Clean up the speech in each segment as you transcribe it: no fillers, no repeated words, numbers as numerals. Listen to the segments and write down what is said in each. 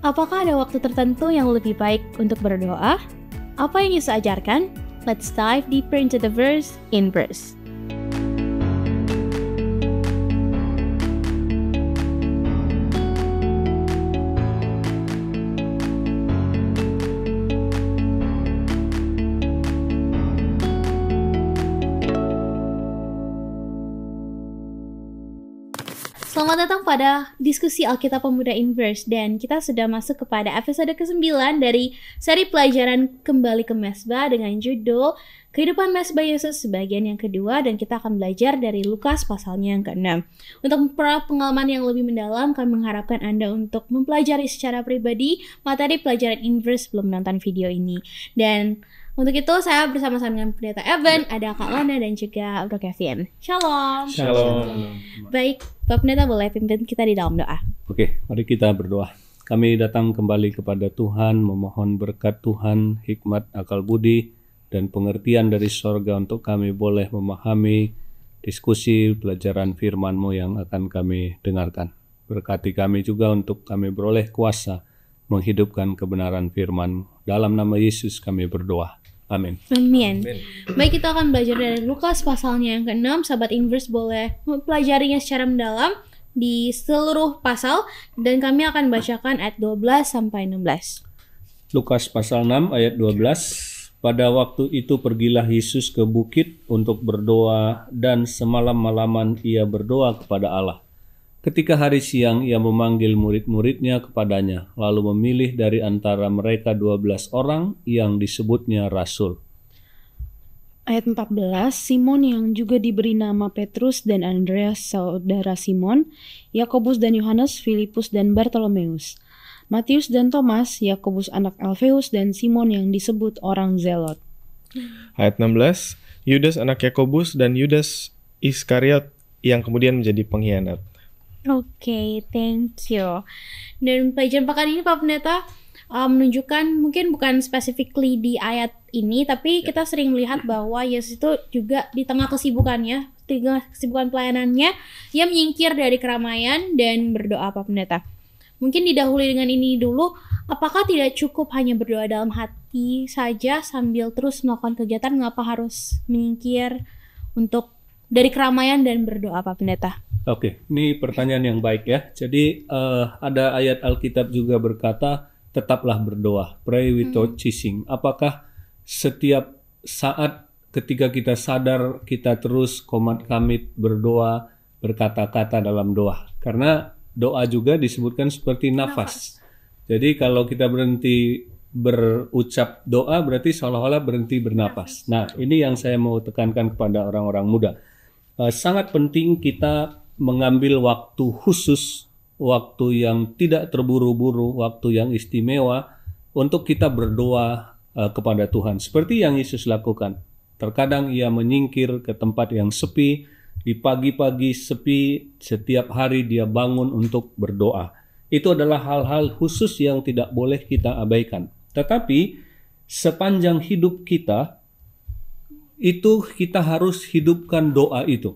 Apakah ada waktu tertentu yang lebih baik untuk berdoa? Apa yang Yesus ajarkan? Let's dive deeper into the verse in verse. Selamat datang pada diskusi Alkitab Pemuda Inverse, dan kita sudah masuk kepada episode ke-9 dari seri pelajaran Kembali ke Mesbah dengan judul Kehidupan Mesbah Yesus sebagian yang kedua, dan kita akan belajar dari Lukas pasalnya yang ke-6. Untuk pengalaman yang lebih mendalam, kami mengharapkan Anda untuk mempelajari secara pribadi materi pelajaran Inverse sebelum menonton video ini. Dan untuk itu saya bersama-sama dengan Pendeta Evan, ada Kak Lana dan juga Bro Kevin. Shalom. Shalom. Baik, Pak Pendeta boleh pimpin kita di dalam doa. Oke, mari kita berdoa. Kami datang kembali kepada Tuhan, memohon berkat Tuhan, hikmat, akal budi, dan pengertian dari sorga untuk kami boleh memahami diskusi pelajaran firman-Mu yang akan kami dengarkan. Berkati kami juga untuk kami beroleh kuasa menghidupkan kebenaran firman. Dalam nama Yesus kami berdoa. Amin. Amin. Baik, kita akan belajar dari Lukas pasalnya yang ke-6. Sahabat Inverse boleh mempelajarinya secara mendalam di seluruh pasal, dan kami akan bacakan ayat 12 sampai 16. Lukas pasal 6 ayat 12. Pada waktu itu pergilah Yesus ke bukit untuk berdoa, dan semalam-malaman ia berdoa kepada Allah. Ketika hari siang, ia memanggil murid-muridnya kepadanya, lalu memilih dari antara mereka 12 orang yang disebutnya rasul. Ayat 14, Simon yang juga diberi nama Petrus dan Andreas saudara Simon, Yakobus dan Yohanes, Filipus dan Bartolomeus, Matius dan Thomas, Yakobus anak Alfeus dan Simon yang disebut orang Zelot. Ayat 16, Yudas anak Yakobus dan Yudas Iskariot yang kemudian menjadi pengkhianat. Oke, thank you. Dan pelajaran pekan ini Pak Pendeta menunjukkan, mungkin bukan specifically di ayat ini, tapi kita sering melihat bahwa Yesus itu juga di tengah kesibukannya, kesibukan pelayanannya, ia menyingkir dari keramaian dan berdoa Pak Pendeta. Mungkin didahului dengan ini dulu, apakah tidak cukup hanya berdoa dalam hati saja sambil terus melakukan kegiatan? Mengapa harus menyingkir untuk dari keramaian dan berdoa Pak Pendeta? Oke, ini pertanyaan yang baik ya. Jadi ada ayat Alkitab juga berkata, tetaplah berdoa, pray without ceasing. Apakah setiap saat ketika kita sadar kita terus komat kamit berdoa, berkata-kata dalam doa? Karena doa juga disebutkan seperti nafas. Jadi kalau kita berhenti berucap doa berarti seolah-olah berhenti bernapas. Nah, ini yang saya mau tekankan kepada orang-orang muda. Sangat penting kita mengambil waktu khusus, waktu yang tidak terburu-buru, waktu yang istimewa untuk kita berdoa kepada Tuhan. Seperti yang Yesus lakukan. Terkadang ia menyingkir ke tempat yang sepi, di pagi-pagi sepi, setiap hari dia bangun untuk berdoa. Itu adalah hal-hal khusus yang tidak boleh kita abaikan. Tetapi sepanjang hidup kita, itu kita harus hidupkan doa itu.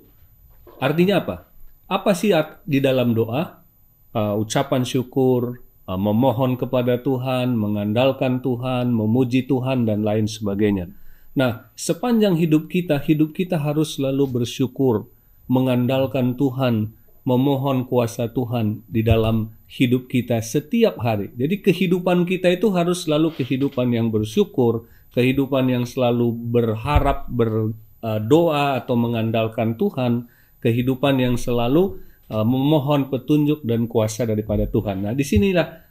Artinya apa? Apa sih di dalam doa? Ucapan syukur, memohon kepada Tuhan, mengandalkan Tuhan, memuji Tuhan, dan lain sebagainya. Nah, sepanjang hidup kita harus selalu bersyukur, mengandalkan Tuhan, memohon kuasa Tuhan di dalam hidup kita setiap hari. Jadi kehidupan kita itu harus selalu kehidupan yang bersyukur, kehidupan yang selalu berharap, berdoa atau mengandalkan Tuhan, kehidupan yang selalu memohon petunjuk dan kuasa daripada Tuhan. Nah, disinilah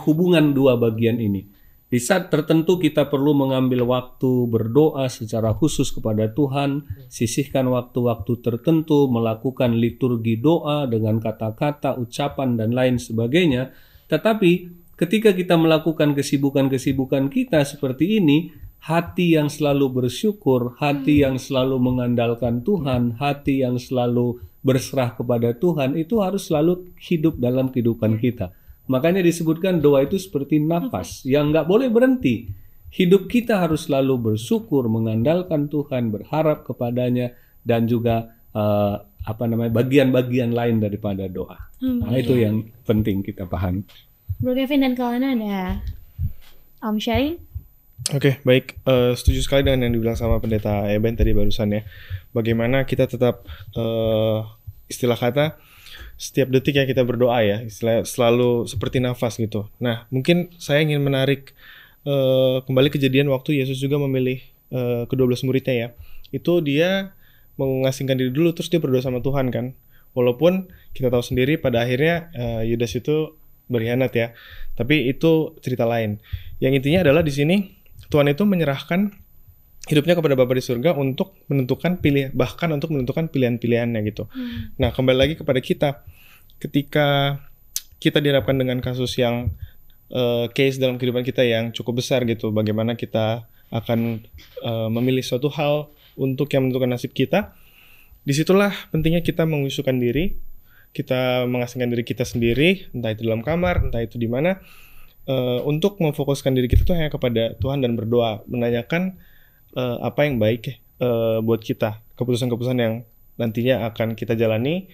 hubungan dua bagian ini. Di saat tertentu kita perlu mengambil waktu berdoa secara khusus kepada Tuhan, sisihkan waktu-waktu tertentu, melakukan liturgi doa dengan kata-kata, ucapan, dan lain sebagainya. Tetapi ketika kita melakukan kesibukan-kesibukan kita seperti ini, hati yang selalu bersyukur, hati yang selalu mengandalkan Tuhan, hati yang selalu berserah kepada Tuhan, itu harus selalu hidup dalam kehidupan kita. Makanya disebutkan doa itu seperti nafas yang nggak boleh berhenti. Hidup kita harus selalu bersyukur, mengandalkan Tuhan, berharap kepadanya, dan juga bagian-bagian lain daripada doa. Nah, itu yang penting kita pahami. Bro Kevin dan Kalana ada sharing? Oke, baik. Setuju sekali dengan yang dibilang sama Pendeta Eben tadi barusan ya. Bagaimana kita tetap istilah kata setiap detik ya kita berdoa ya, istilah selalu seperti nafas gitu. Nah, mungkin saya ingin menarik kembali kejadian waktu Yesus juga memilih ke-12 muridnya ya. Itu dia mengasingkan diri dulu, terus dia berdoa sama Tuhan kan. Walaupun kita tahu sendiri pada akhirnya Yudas itu berkhianat ya. Tapi itu cerita lain. Yang intinya adalah di sini Tuhan itu menyerahkan hidupnya kepada Bapa di surga untuk menentukan bahkan untuk menentukan pilihan-pilihannya gitu. Nah, kembali lagi kepada kita. Ketika kita dihadapkan dengan kasus yang case dalam kehidupan kita yang cukup besar gitu, bagaimana kita akan memilih suatu hal untuk yang menentukan nasib kita. Disitulah pentingnya kita mengusukan diri, kita mengasingkan diri kita sendiri, entah itu dalam kamar, entah itu di mana, untuk memfokuskan diri kita tuh hanya kepada Tuhan dan berdoa, menanyakan apa yang baik buat kita, keputusan-keputusan yang nantinya akan kita jalani,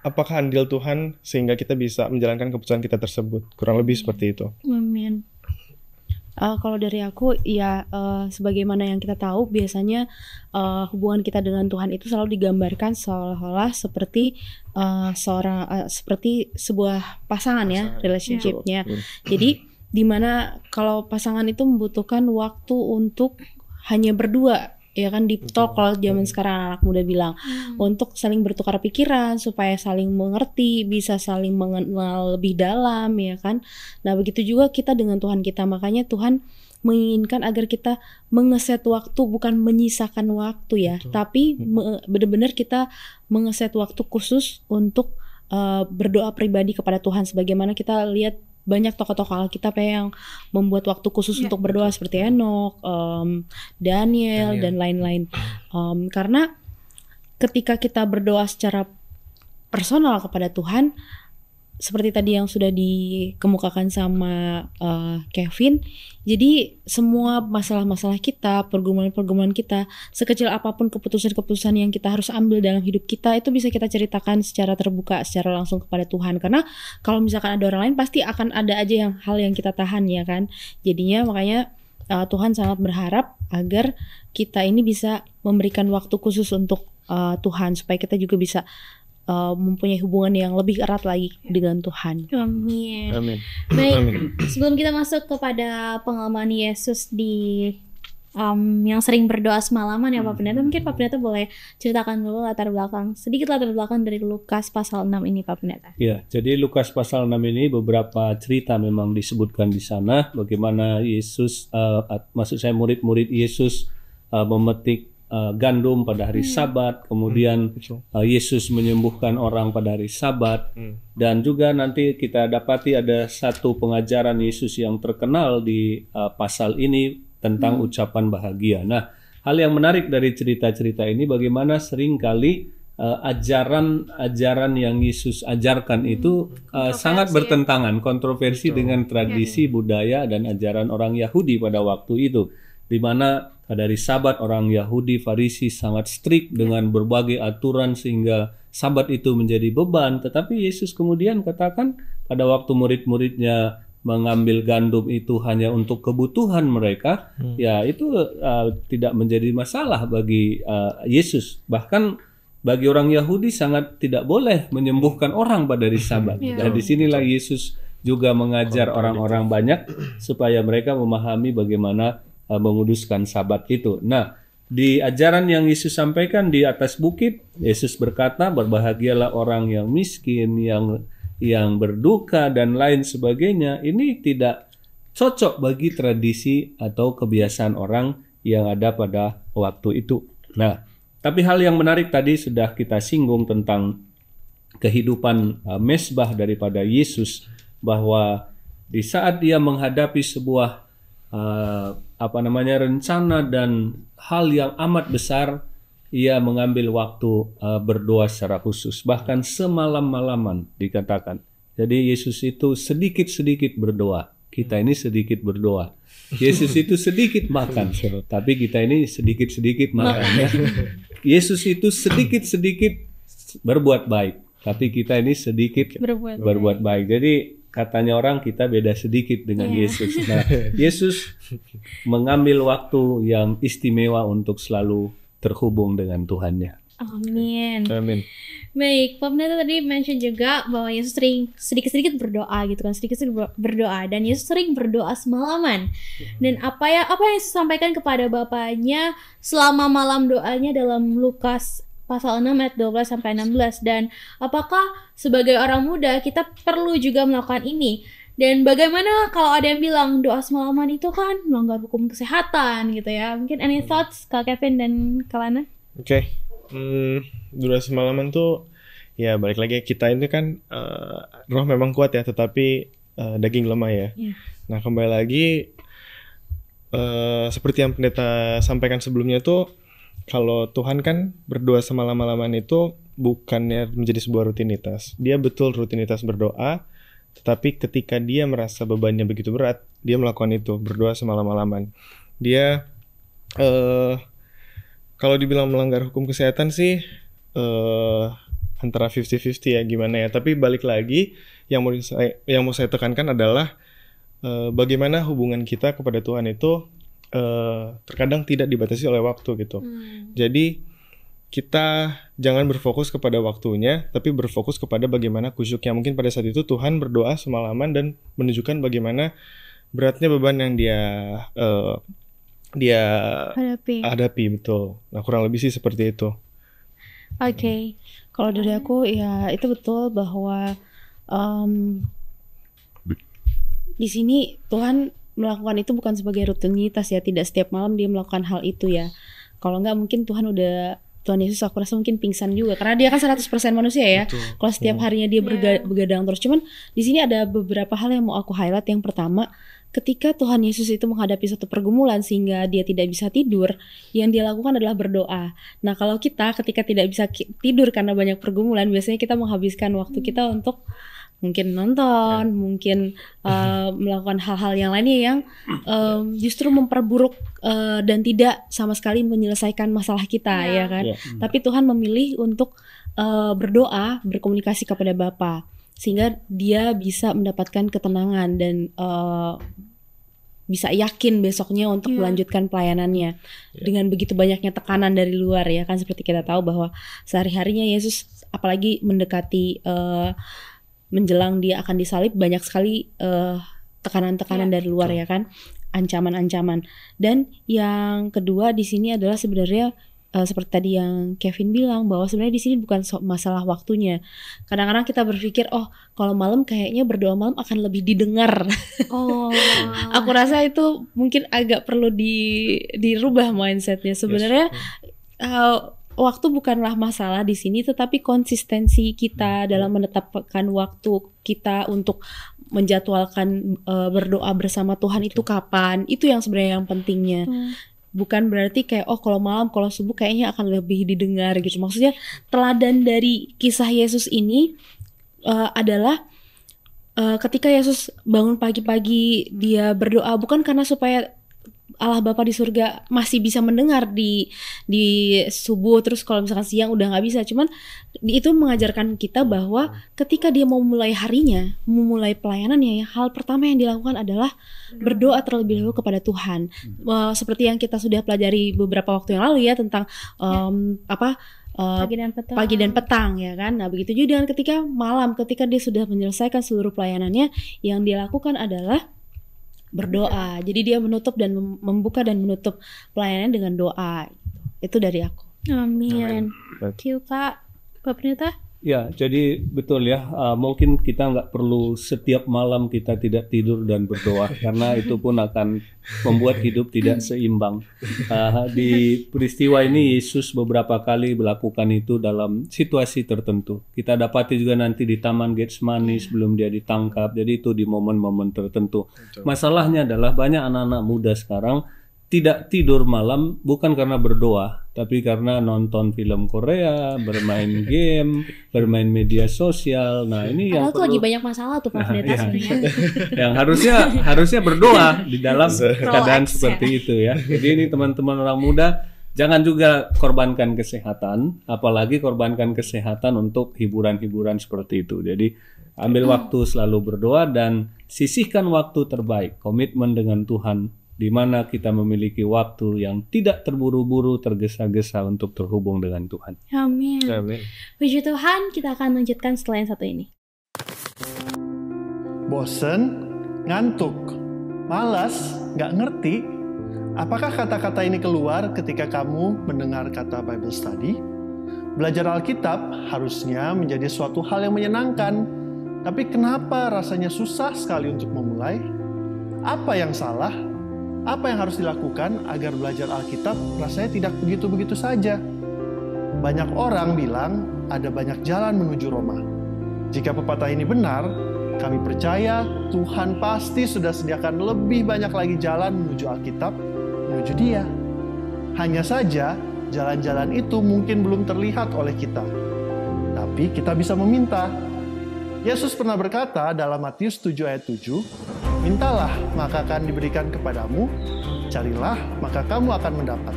apakah andil Tuhan sehingga kita bisa menjalankan keputusan kita tersebut, kurang lebih seperti itu. Amin. Kalau dari aku ya sebagaimana yang kita tahu biasanya hubungan kita dengan Tuhan itu selalu digambarkan seolah-olah seperti seperti sebuah pasangan ya, relationship-nya. Jadi dimana kalau pasangan itu membutuhkan waktu untuk hanya berdua, ya kan, deep talk kalau zaman sekarang anak muda bilang, untuk saling bertukar pikiran supaya saling mengerti, bisa saling mengenal lebih dalam, ya kan. Nah, begitu juga kita dengan Tuhan kita. Makanya Tuhan menginginkan agar kita mengeset waktu, bukan menyisakan waktu ya. Betul. Tapi benar-benar kita mengeset waktu khusus untuk berdoa pribadi kepada Tuhan, sebagaimana kita lihat banyak tokoh-tokoh Alkitab yang membuat waktu khusus untuk berdoa seperti Henokh, Daniel dan lain-lain. Karena ketika kita berdoa secara personal kepada Tuhan, seperti tadi yang sudah dikemukakan sama Kevin, jadi semua masalah-masalah kita, pergumulan-pergumulan kita, sekecil apapun keputusan-keputusan yang kita harus ambil dalam hidup kita, itu bisa kita ceritakan secara terbuka, secara langsung kepada Tuhan. Karena kalau misalkan ada orang lain, pasti akan ada aja hal yang kita tahan, ya kan. Jadinya makanya Tuhan sangat berharap agar kita ini bisa memberikan waktu khusus untuk Tuhan, supaya kita juga bisa mempunyai hubungan yang lebih erat lagi dengan Tuhan. Amin. Amin. Baik, Amin. sebelum kita masuk kepada pengalaman Yesus di yang sering berdoa semalaman ya Pak Pendeta, mungkin Pak Pendeta boleh ceritakan dulu sedikit latar belakang dari Lukas pasal 6 ini Pak Pendeta. Ya, jadi Lukas pasal 6 ini beberapa cerita memang disebutkan di sana, bagaimana Yesus, maksud saya murid-murid Yesus memetik gandum pada hari Sabat, kemudian Yesus menyembuhkan orang pada hari Sabat, dan juga nanti kita dapati ada satu pengajaran Yesus yang terkenal di pasal ini tentang ucapan bahagia. Nah, hal yang menarik dari cerita-cerita ini bagaimana seringkali ajaran yang Yesus ajarkan itu sangat bertentangan, kontroversi dengan tradisi, budaya, dan ajaran orang Yahudi pada waktu itu, di mana pada hari Sabat orang Yahudi Farisi sangat strict dengan berbagai aturan sehingga Sabat itu menjadi beban. Tetapi Yesus kemudian katakan pada waktu murid-muridnya mengambil gandum itu hanya untuk kebutuhan mereka, ya itu tidak menjadi masalah bagi Yesus. Bahkan bagi orang Yahudi sangat tidak boleh menyembuhkan orang pada hari Sabat. Dan disinilah Yesus juga mengajar orang-orang banyak supaya mereka memahami bagaimana menguduskan Sabat itu. Nah, di ajaran yang Yesus sampaikan di atas bukit, Yesus berkata, berbahagialah orang yang miskin, yang berduka dan lain sebagainya. Ini tidak cocok bagi tradisi atau kebiasaan orang yang ada pada waktu itu. Nah, tapi hal yang menarik tadi sudah kita singgung tentang kehidupan mesbah daripada Yesus, bahwa di saat dia menghadapi sebuah rencana dan hal yang amat besar, ia mengambil waktu berdoa secara khusus, bahkan semalam-malaman dikatakan. Jadi Yesus itu sedikit-sedikit berdoa, kita ini sedikit berdoa. Yesus itu sedikit makan, tapi kita ini sedikit-sedikit makan ya. Yesus itu sedikit-sedikit berbuat baik, tapi kita ini sedikit berbuat baik. Jadi katanya orang kita beda sedikit dengan Yesus. Nah, Yesus mengambil waktu yang istimewa untuk selalu terhubung dengan Tuhannya. Amin. Amin. Baik, Pak Pendeta tadi mention juga bahwa Yesus sering sedikit-sedikit berdoa gitu kan, sedikit-sedikit berdoa, dan Yesus sering berdoa semalaman. Dan apa yang Yesus sampaikan kepada Bapaknya selama malam doanya dalam Lukas pasal 6 ayat 12 sampai 16. Dan apakah sebagai orang muda kita perlu juga melakukan ini? Dan bagaimana kalau ada yang bilang doa semalaman itu kan melanggar hukum kesehatan gitu ya? Mungkin any thoughts Kak Kevin dan Kak Lana? Oke. Doa semalaman tuh ya balik lagi, kita ini kan roh memang kuat ya, tetapi daging lemah ya. Nah kembali lagi seperti yang pendeta sampaikan sebelumnya tuh, kalau Tuhan kan berdoa semalam-malaman itu bukannya menjadi sebuah rutinitas. Dia betul rutinitas berdoa, tetapi ketika dia merasa bebannya begitu berat, dia melakukan itu, berdoa semalam-malaman. Dia kalau dibilang melanggar hukum kesehatan sih antara 50-50 ya, gimana ya. Tapi balik lagi, yang mau saya tekankan adalah bagaimana hubungan kita kepada Tuhan itu terkadang tidak dibatasi oleh waktu gitu. Jadi kita jangan berfokus kepada waktunya, tapi berfokus kepada bagaimana kusyuknya. Mungkin pada saat itu Tuhan berdoa semalaman dan menunjukkan bagaimana beratnya beban yang dia hadapi, betul. Nah kurang lebih sih seperti itu. Oke. Kalau dari aku ya itu betul bahwa di sini Tuhan melakukan itu bukan sebagai rutinitas ya, tidak setiap malam dia melakukan hal itu ya. Kalau enggak mungkin Tuhan Yesus aku rasa mungkin pingsan juga, karena dia kan 100% manusia ya. Kalau setiap harinya dia begadang terus. Cuman di sini ada beberapa hal yang mau aku highlight. Yang pertama, ketika Tuhan Yesus itu menghadapi suatu pergumulan sehingga dia tidak bisa tidur, yang dia lakukan adalah berdoa. Nah kalau kita ketika tidak bisa tidur karena banyak pergumulan, biasanya kita menghabiskan waktu kita untuk mungkin nonton, mungkin melakukan hal-hal yang lainnya yang justru memperburuk dan tidak sama sekali menyelesaikan masalah kita, ya kan? Tapi Tuhan memilih untuk berdoa, berkomunikasi kepada Bapa, sehingga dia bisa mendapatkan ketenangan dan bisa yakin besoknya untuk melanjutkan pelayanannya. Dengan begitu banyaknya tekanan dari luar ya kan, seperti kita tahu bahwa sehari-harinya Yesus apalagi mendekati menjelang dia akan disalib, banyak sekali tekanan-tekanan dari luar ya kan, ancaman-ancaman. Dan yang kedua di sini adalah sebenarnya seperti tadi yang Kevin bilang, bahwa sebenarnya di sini bukan masalah waktunya. Kadang-kadang kita berpikir, oh kalau malam kayaknya berdoa malam akan lebih didengar. Aku rasa itu mungkin agak perlu dirubah mindsetnya. Sebenarnya waktu bukanlah masalah di sini, tetapi konsistensi kita dalam menetapkan waktu kita untuk menjadwalkan berdoa bersama Tuhan itu kapan. Itu yang sebenarnya yang pentingnya. Bukan berarti kayak kalau malam, kalau subuh kayaknya akan lebih didengar gitu. Maksudnya teladan dari kisah Yesus ini adalah ketika Yesus bangun pagi-pagi dia berdoa, bukan karena supaya Allah Bapa di surga masih bisa mendengar di subuh, terus kalau misalkan siang udah nggak bisa. Cuman itu mengajarkan kita bahwa ketika dia mau mulai harinya, memulai pelayanannya, hal pertama yang dilakukan adalah berdoa terlebih dahulu kepada Tuhan. Seperti yang kita sudah pelajari beberapa waktu yang lalu ya tentang pagi dan petang ya kan. Nah begitu juga dengan ketika malam, ketika dia sudah menyelesaikan seluruh pelayanannya, yang dia lakukan adalah berdoa. Jadi dia menutup dan membuka dan menutup pelayanan dengan doa. Itu dari aku. Amin. Thank you Pak Pendeta. Ya, jadi betul ya. Mungkin kita nggak perlu setiap malam kita tidak tidur dan berdoa, karena itu pun akan membuat hidup tidak seimbang. Di peristiwa ini Yesus beberapa kali melakukan itu dalam situasi tertentu. Kita dapati juga nanti di Taman Getsemani sebelum dia ditangkap. Jadi itu di momen-momen tertentu. Masalahnya adalah banyak anak-anak muda sekarang tidak tidur malam bukan karena berdoa, tapi karena nonton film Korea, bermain game, bermain media sosial. Nah ini yang perlu, lagi banyak masalah tuh Pak Pendeta sebenarnya. Yang harusnya berdoa di dalam keadaan seperti itu ya. Jadi ini teman-teman orang muda, Jangan juga korbankan kesehatan, apalagi korbankan kesehatan untuk hiburan-hiburan seperti itu. Jadi ambil waktu selalu berdoa dan sisihkan waktu terbaik, komitmen dengan Tuhan, di mana kita memiliki waktu yang tidak terburu-buru, tergesa-gesa untuk terhubung dengan Tuhan. Amin. Amin. Puji Tuhan, kita akan lanjutkan setelah yang satu ini. Bosen, ngantuk, malas, nggak ngerti. Apakah kata-kata ini keluar ketika kamu mendengar kata Bible Study? Belajar Alkitab harusnya menjadi suatu hal yang menyenangkan. Tapi kenapa rasanya susah sekali untuk memulai? Apa yang salah? Apa yang harus dilakukan agar belajar Alkitab rasanya tidak begitu-begitu saja? Banyak orang bilang ada banyak jalan menuju Roma. Jika pepatah ini benar, kami percaya Tuhan pasti sudah sediakan lebih banyak lagi jalan menuju Alkitab, menuju Dia. Hanya saja, jalan-jalan itu mungkin belum terlihat oleh kita. Tapi kita bisa meminta. Yesus pernah berkata dalam Matius 7 ayat 7, "Mintalah, maka akan diberikan kepadamu. Carilah, maka kamu akan mendapat.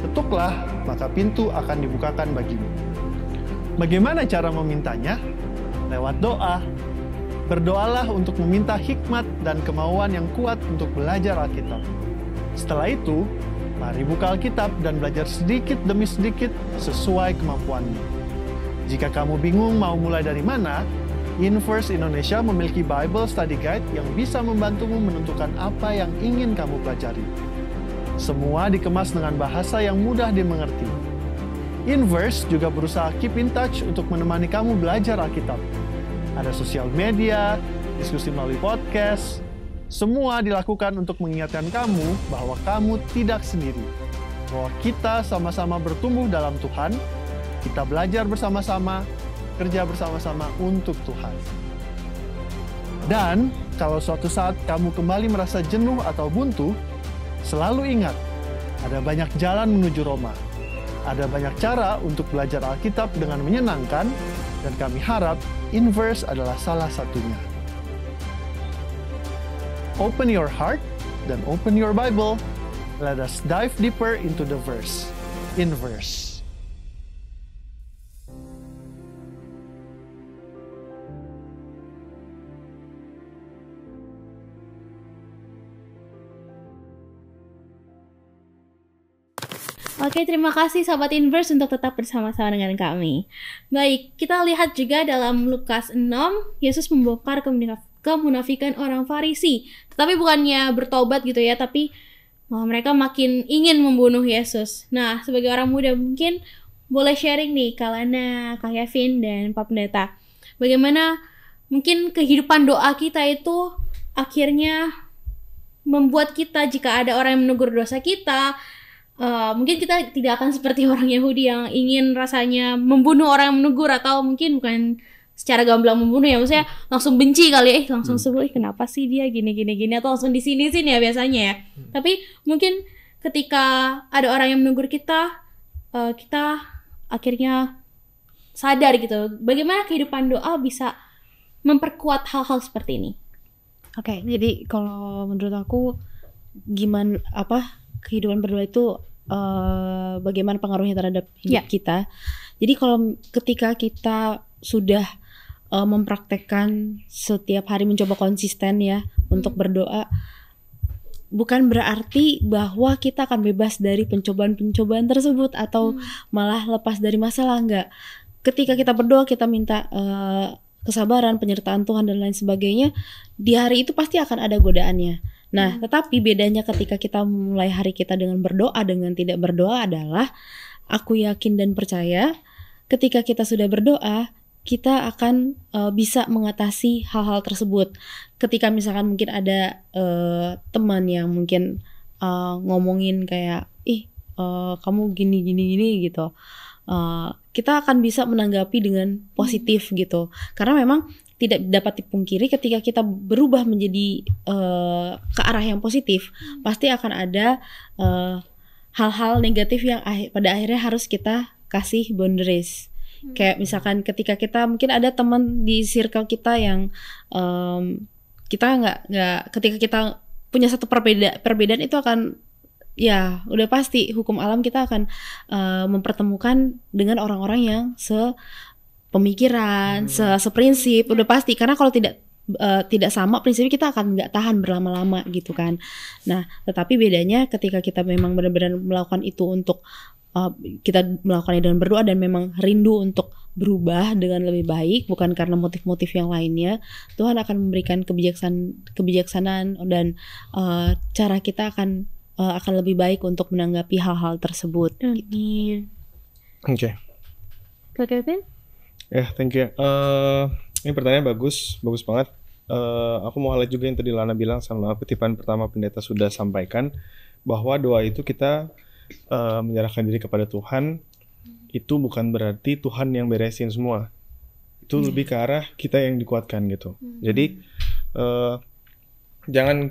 Ketuklah, maka pintu akan dibukakan bagimu." Bagaimana cara memintanya? Lewat doa. Berdoalah untuk meminta hikmat dan kemauan yang kuat untuk belajar Alkitab. Setelah itu, mari buka Alkitab dan belajar sedikit demi sedikit sesuai kemampuanmu. Jika kamu bingung mau mulai dari mana, Inverse Indonesia memiliki Bible Study Guide yang bisa membantumu menentukan apa yang ingin kamu pelajari. Semua dikemas dengan bahasa yang mudah dimengerti. Inverse juga berusaha keep in touch untuk menemani kamu belajar Alkitab. Ada sosial media, diskusi melalui podcast. Semua dilakukan untuk mengingatkan kamu bahwa kamu tidak sendiri. Bahwa kita sama-sama bertumbuh dalam Tuhan, kita belajar bersama-sama, kerja bersama-sama untuk Tuhan. Dan kalau suatu saat kamu kembali merasa jenuh atau buntu, selalu ingat, ada banyak jalan menuju Roma. Ada banyak cara untuk belajar Alkitab dengan menyenangkan, dan kami harap Inverse adalah salah satunya. Open your heart dan open your Bible. Let us dive deeper into the verse. Inverse. Oke, terima kasih Sobat Inverse untuk tetap bersama-sama dengan kami. Baik, kita lihat juga dalam Lukas 6, Yesus membongkar kemunafikan orang Farisi. Tetapi bukannya bertobat gitu ya, tapi mereka makin ingin membunuh Yesus. Nah, sebagai orang muda mungkin boleh sharing nih, Kak Lana, Kak Kevin, dan Pak Pendeta. Bagaimana mungkin kehidupan doa kita itu akhirnya membuat kita, jika ada orang yang menegur dosa kita, mungkin kita tidak akan seperti orang Yahudi yang ingin rasanya membunuh orang yang menegur, atau mungkin bukan secara gamblang membunuh ya, maksudnya langsung benci kali langsung sebel, kenapa sih dia gini, atau langsung di sini ya biasanya ya. Tapi mungkin ketika ada orang yang menegur kita, kita akhirnya sadar gitu, bagaimana kehidupan doa bisa memperkuat hal-hal seperti ini. Oke, jadi kalau menurut aku kehidupan berdoa itu bagaimana pengaruhnya terhadap hidup kita. Jadi kalau ketika kita sudah mempraktekkan setiap hari, mencoba konsisten ya untuk berdoa, bukan berarti bahwa kita akan bebas dari pencobaan-pencobaan tersebut atau malah lepas dari masalah, enggak. Ketika kita berdoa, kita minta kesabaran, penyertaan Tuhan dan lain sebagainya, di hari itu pasti akan ada godaannya. Nah, tetapi bedanya ketika kita mulai hari kita dengan berdoa dengan tidak berdoa adalah, aku yakin dan percaya ketika kita sudah berdoa, kita akan bisa mengatasi hal-hal tersebut. Ketika misalkan mungkin ada teman yang mungkin ngomongin kayak, kamu gini gitu, kita akan bisa menanggapi dengan positif gitu. Karena memang tidak dapat dipungkiri ketika kita berubah menjadi ke arah yang positif, pasti akan ada hal-hal negatif yang pada akhirnya harus kita kasih boundaries. Kayak misalkan ketika kita mungkin ada teman di circle kita yang kita nggak ketika kita punya satu perbedaan itu akan ya udah pasti hukum alam kita akan mempertemukan dengan orang-orang yang sepemikiran, seprinsip, udah pasti. Karena kalau tidak sama prinsipnya, kita akan nggak tahan berlama-lama gitu kan. Nah, tetapi bedanya ketika kita memang benar-benar melakukan itu untuk kita melakukannya dengan berdoa dan memang rindu untuk berubah dengan lebih baik, bukan karena motif-motif yang lainnya, Tuhan akan memberikan kebijaksanaan dan cara kita akan lebih baik untuk menanggapi hal-hal tersebut. Amin. Oke. Kak Kevin? Ya, thank you. Ini pertanyaan bagus banget. Aku mau highlight juga yang tadi Lana bilang sama kutipan pertama pendeta sudah sampaikan, bahwa doa itu kita menyerahkan diri kepada Tuhan. Itu bukan berarti Tuhan yang beresin semua. Itu lebih ke arah kita yang dikuatkan gitu. Jadi jangan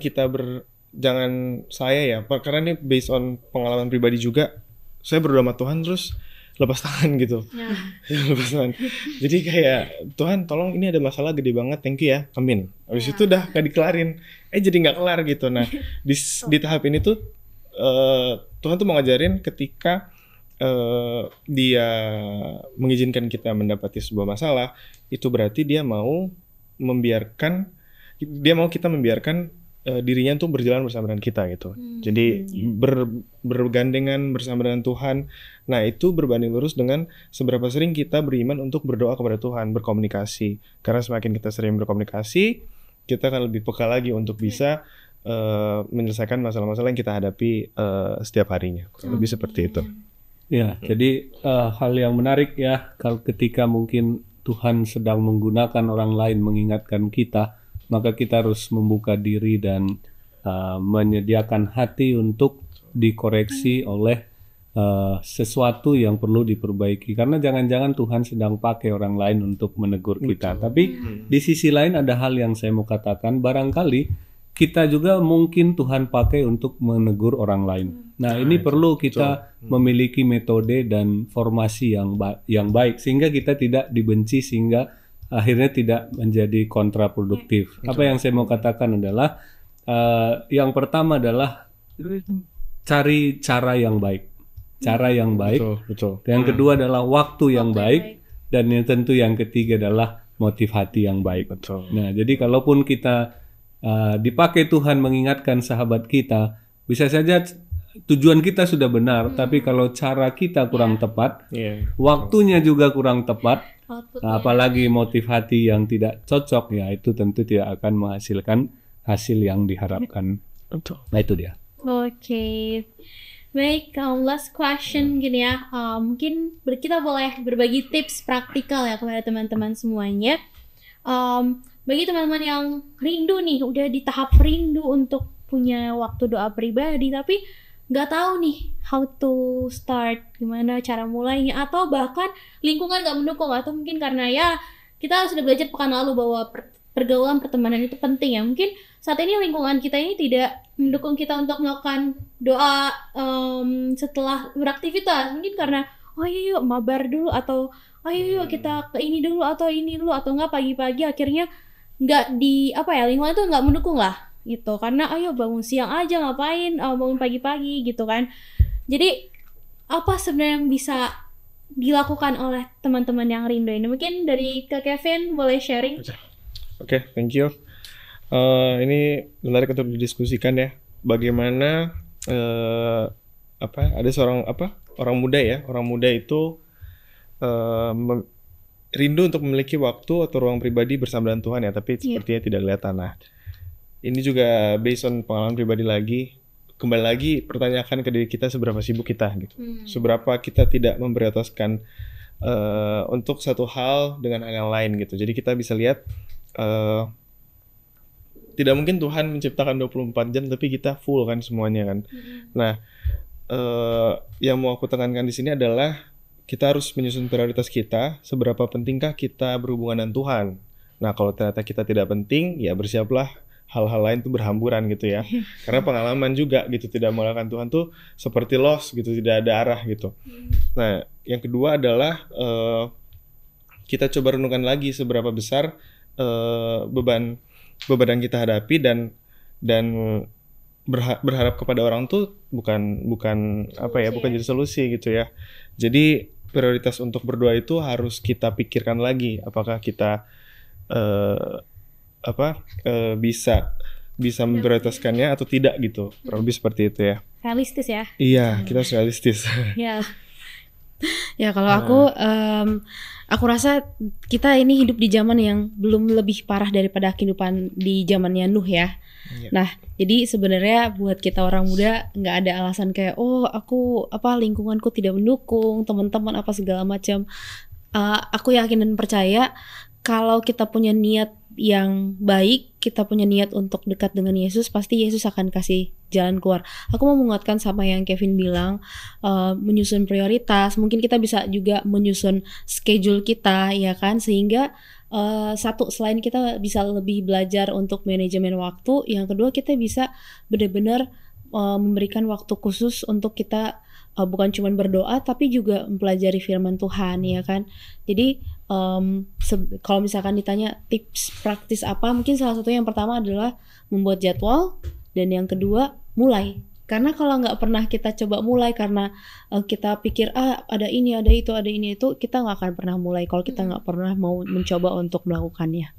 saya ya, karena ini based on pengalaman pribadi juga. Saya berdoa sama Tuhan terus lepas tangan gitu. Lepas tangan. Jadi kayak, Tuhan tolong ini ada masalah gede banget, thank you ya, amin. Habis itu udah gak dikelarin, jadi gak kelar gitu. Nah di tahap ini tuh Tuhan tuh mau ngajarin ketika dia mengizinkan kita mendapati sebuah masalah, itu berarti dia mau kita membiarkan dirinya tuh berjalan bersama dengan kita gitu. Jadi bergandengan bersama dengan Tuhan. Nah, itu berbanding lurus dengan seberapa sering kita beriman untuk berdoa kepada Tuhan, berkomunikasi. Karena semakin kita sering berkomunikasi, kita akan lebih peka lagi untuk bisa menyelesaikan masalah-masalah yang kita hadapi setiap harinya. Lebih seperti itu. Ya, jadi hal yang menarik ya, kalau ketika mungkin Tuhan sedang menggunakan orang lain mengingatkan kita, maka kita harus membuka diri dan menyediakan hati untuk dikoreksi oleh sesuatu yang perlu diperbaiki. Karena jangan-jangan Tuhan sedang pakai orang lain untuk menegur kita. Tapi di sisi lain ada hal yang saya mau katakan, barangkali kita juga mungkin Tuhan pakai untuk menegur orang lain. Nah, ini perlu kita memiliki metode dan formasi yang baik sehingga kita tidak dibenci, sehingga akhirnya tidak menjadi kontraproduktif. Apa yang saya mau katakan adalah yang pertama adalah cari cara yang baik. Cara yang baik. Betul. Yang kedua adalah waktu yang baik. Dan yang tentu yang ketiga adalah motif hati yang baik. Betul. Nah, jadi kalaupun kita dipakai Tuhan mengingatkan sahabat kita, bisa saja tujuan kita sudah benar, tapi kalau cara kita kurang tepat, waktunya juga kurang tepat, apalagi motif hati yang tidak cocok, ya itu tentu tidak akan menghasilkan hasil yang diharapkan. Nah, itu dia. Oke. Baik, last question gini ya. Mungkin kita boleh berbagi tips praktikal ya kepada teman-teman semuanya. Bagi teman-teman yang rindu nih, udah di tahap rindu untuk punya waktu doa pribadi, tapi nggak tahu nih how to start, gimana cara mulainya, atau bahkan lingkungan nggak mendukung, atau mungkin karena ya kita sudah belajar pekan lalu bahwa pergaulan pertemanan itu penting ya. Mungkin saat ini lingkungan kita ini tidak mendukung kita untuk melakukan doa setelah beraktivitas, mungkin karena oh iya yuk mabar dulu, atau oh iya yuk kita ke ini dulu atau nggak pagi-pagi akhirnya nggak lingkungan itu nggak mendukung lah gitu, karena ayo bangun siang aja ngapain, bangun pagi-pagi gitu kan. Jadi apa sebenarnya yang bisa dilakukan oleh teman-teman yang rindu ini? Mungkin dari Kak Kevin boleh sharing. Oke, thank you. Ini menarik untuk didiskusikan ya. Bagaimana ada orang muda itu rindu untuk memiliki waktu atau ruang pribadi bersama dengan Tuhan ya, tapi sepertinya tidak kelihatan. Nah, ini juga based on pengalaman pribadi lagi. Kembali lagi pertanyakan ke diri kita, seberapa sibuk kita gitu. Seberapa kita tidak memprioritaskan untuk satu hal dengan hal yang lain gitu. Jadi kita bisa lihat tidak mungkin Tuhan menciptakan 24 jam tapi kita full kan semuanya kan. Nah, yang mau aku tekankan di sini adalah kita harus menyusun prioritas kita, seberapa pentingkah kita berhubungan dengan Tuhan. Nah, kalau ternyata kita tidak penting, ya bersiaplah hal-hal lain tuh berhamburan gitu ya. Karena pengalaman juga gitu, tidak melakukan Tuhan tuh seperti lost gitu, tidak ada arah gitu. Nah, yang kedua adalah kita coba renungkan lagi seberapa besar beban yang kita hadapi dan berharap kepada orang tuh bukan bukan jadi solusi gitu ya. Jadi prioritas untuk berdoa itu harus kita pikirkan lagi, apakah kita bisa memprioritaskannya atau tidak gitu. Kurang lebih seperti itu ya. Realistis ya. Iya, kita harus realistis. Ya. Ya kalau aku rasa kita ini hidup di zaman yang belum lebih parah daripada kehidupan di zamannya Nuh ya. Iya. Nah, jadi sebenarnya buat kita orang muda nggak ada alasan kayak aku lingkunganku tidak mendukung, teman-teman apa segala macam. Aku yakin dan percaya kalau kita punya niat yang baik, kita punya niat untuk dekat dengan Yesus, pasti Yesus akan kasih jalan keluar. Aku mau menguatkan sama yang Kevin bilang, menyusun prioritas. Mungkin kita bisa juga menyusun schedule kita, ya kan, sehingga satu, selain kita bisa lebih belajar untuk manajemen waktu, yang kedua kita bisa benar-benar memberikan waktu khusus untuk kita bukan cuma berdoa tapi juga mempelajari firman Tuhan, ya kan. Jadi kalau misalkan ditanya tips praktis apa, mungkin salah satunya yang pertama adalah membuat jadwal, dan yang kedua mulai. Karena kalau nggak pernah kita coba mulai karena kita pikir ada ini, ada itu, kita nggak akan pernah mulai kalau kita nggak pernah mau mencoba untuk melakukannya.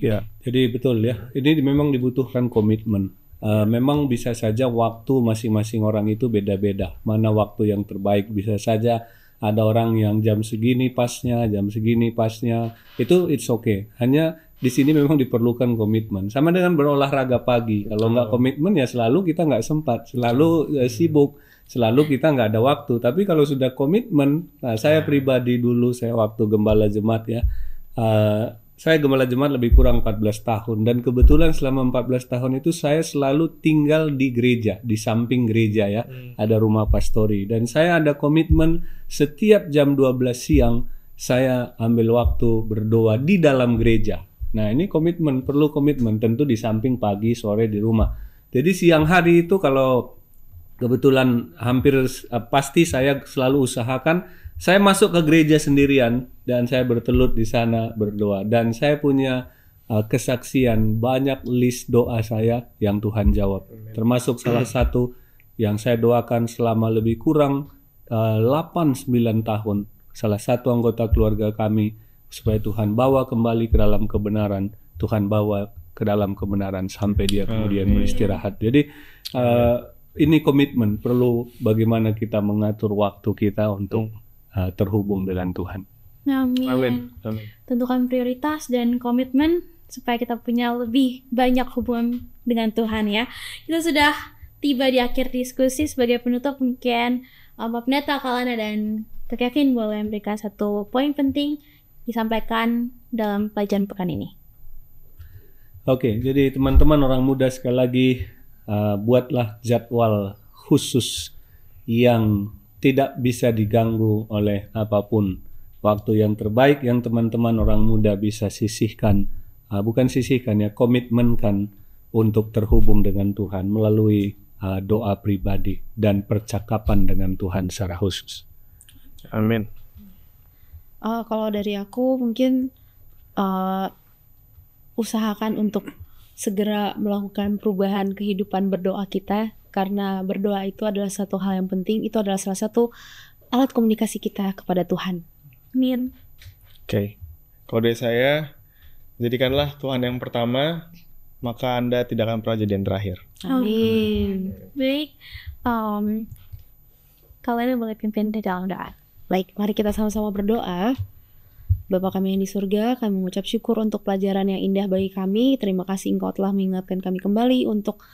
Ya, jadi betul ya. Ini memang dibutuhkan komitmen. Memang bisa saja waktu masing-masing orang itu beda-beda. Mana waktu yang terbaik, bisa saja ada orang yang jam segini pasnya, jam segini pasnya. Itu it's okay. Hanya di sini memang diperlukan komitmen. Sama dengan berolahraga pagi. Kalau nggak komitmen ya selalu kita nggak sempat, selalu sibuk, selalu kita nggak ada waktu. Tapi kalau sudah komitmen, saya pribadi dulu saya waktu gembala jemaat ya. Saya gembala jemaat lebih kurang 14 tahun, dan kebetulan selama 14 tahun itu saya selalu tinggal di gereja, di samping gereja ya, ada rumah pastori, dan saya ada komitmen setiap jam 12 siang saya ambil waktu berdoa di dalam gereja. Nah ini komitmen, perlu komitmen, tentu di samping pagi, sore di rumah. Jadi siang hari itu kalau kebetulan hampir pasti saya selalu usahakan saya masuk ke gereja sendirian dan saya bertelut di sana berdoa, dan saya punya kesaksian banyak list doa saya yang Tuhan jawab. Termasuk salah satu yang saya doakan selama lebih kurang 8-9 tahun, salah satu anggota keluarga kami, supaya Tuhan bawa kembali ke dalam kebenaran, Tuhan bawa ke dalam kebenaran sampai dia kemudian beristirahat. Jadi ini komitmen, perlu bagaimana kita mengatur waktu kita untuk terhubung dengan Tuhan. Amin. Tentukan prioritas dan komitmen supaya kita punya lebih banyak hubungan dengan Tuhan ya. Kita sudah tiba di akhir diskusi. Sebagai penutup mungkin Pak Pendeta, Kalana dan Kak Kevin boleh memberikan satu poin penting disampaikan dalam pelajaran pekan ini. Oke, jadi teman-teman orang muda sekali lagi buatlah jadwal khusus yang tidak bisa diganggu oleh apapun. Waktu yang terbaik yang teman-teman orang muda bisa sisihkan, bukan sisihkan ya, komitmenkan untuk terhubung dengan Tuhan melalui doa pribadi dan percakapan dengan Tuhan secara khusus. Amin. Kalau dari aku mungkin usahakan untuk segera melakukan perubahan kehidupan berdoa kita. Karena berdoa itu adalah satu hal yang penting, itu adalah salah satu alat komunikasi kita kepada Tuhan. Amin. Oke. Kalau dari saya, jadikanlah Tuhan yang pertama, maka Anda tidak akan pernah jadi yang terakhir. Amin. Baik, kalian boleh pimpin di dalam doa. Baik, mari kita sama-sama berdoa. Bapa kami yang di surga, kami mengucap syukur untuk pelajaran yang indah bagi kami. Terima kasih Engkau telah mengingatkan kami kembali untuk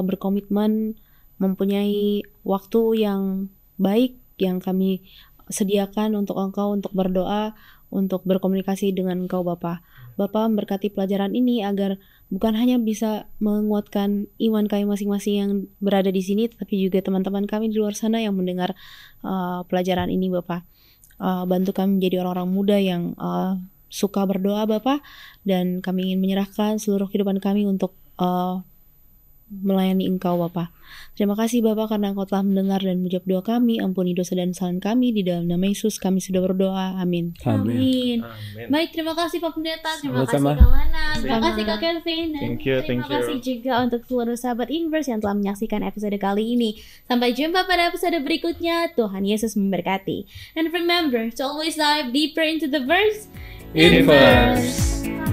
berkomitmen, mempunyai waktu yang baik yang kami sediakan untuk Engkau, untuk berdoa, untuk berkomunikasi dengan Engkau Bapa. Bapa memberkati pelajaran ini agar bukan hanya bisa menguatkan iman kami masing-masing yang berada di sini, tapi juga teman-teman kami di luar sana yang mendengar pelajaran ini Bapa. Bantu kami menjadi orang-orang muda yang suka berdoa Bapa, dan kami ingin menyerahkan seluruh kehidupan kami untuk melayani Engkau Bapa. Terima kasih Bapa karena Engkau telah mendengar dan menjawab doa kami. Ampuni dosa dan kesalahan kami. Di dalam nama Yesus kami sudah berdoa. Amin. Amin. Amin. Baik, terima kasih Pak Pendeta, terima Sama-sama. kasih Kak Lana, terima Sama. kasih Kak Kevin, dan Thank you, terima thank you. kasih juga untuk seluruh sahabat Inverse yang telah menyaksikan episode kali ini. Sampai jumpa pada episode berikutnya. Tuhan Yesus memberkati. And remember to always dive deeper into the verse. Inverse.